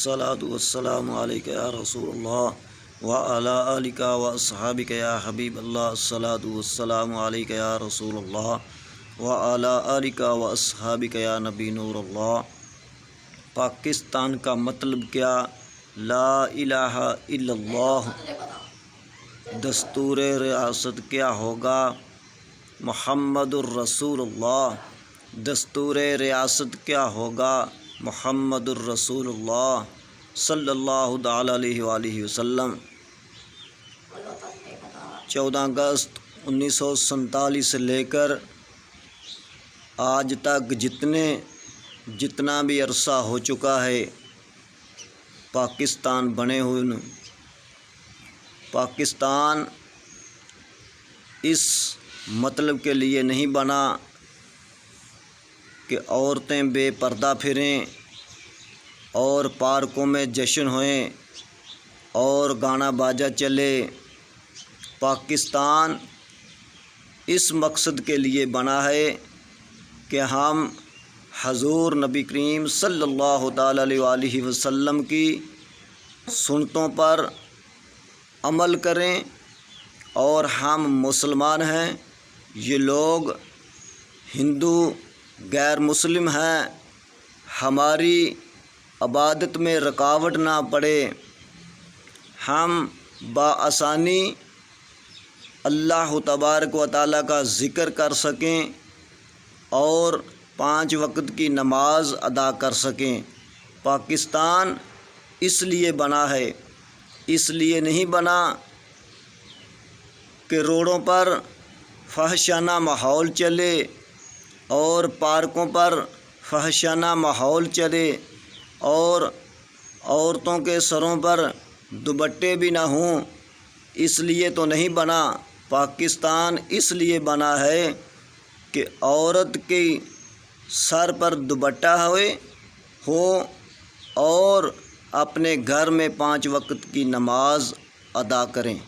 الصلاۃ والسلام علیک یا رسول اللہ وعلی آلک و اصحابک یا حبیب اللہ الصلاۃ والسلام علیک یا رسول اللہ وعلی آلک و اصحابک یا نبی نور اللہ۔ پاکستان کا مطلب کیا؟ لا الہ الا اللہ۔ دستور ریاست کیا ہوگا؟ محمد الرسول اللہ۔ دستور ریاست کیا ہوگا؟ محمد الرسول اللہ صلی اللہ تعالیٰ علیہ وآلہ وسلم۔ 14 اگست 1947 سے لے کر آج تک جتنا بھی عرصہ ہو چکا ہے پاکستان بنے ہوئے، پاکستان اس مطلب کے لیے نہیں بنا کہ عورتیں بے پردہ پھریں اور پارکوں میں جشن ہوئیں اور گانا باجا چلے۔ پاکستان اس مقصد کے لیے بنا ہے کہ ہم حضور نبی کریم صلی اللہ تعالیٰ علیہ وآلہ وسلم کی سنتوں پر عمل کریں، اور ہم مسلمان ہیں، یہ لوگ ہندو غیر مسلم ہیں، ہماری عبادت میں رکاوٹ نہ پڑے، ہم بآسانی اللہ تبارک و تعالیٰ کا ذکر کر سکیں اور 5 وقت کی نماز ادا کر سکیں۔ پاکستان اس لیے بنا ہے، اس لیے نہیں بنا کہ روڈوں پر فحشانہ ماحول چلے اور پارکوں پر فحشانہ ماحول چلے اور عورتوں کے سروں پر دوپٹے بھی نہ ہوں، اس لیے تو نہیں بنا۔ پاکستان اس لیے بنا ہے کہ عورت کے سر پر دوپٹہ ہو اور اپنے گھر میں 5 وقت کی نماز ادا کریں۔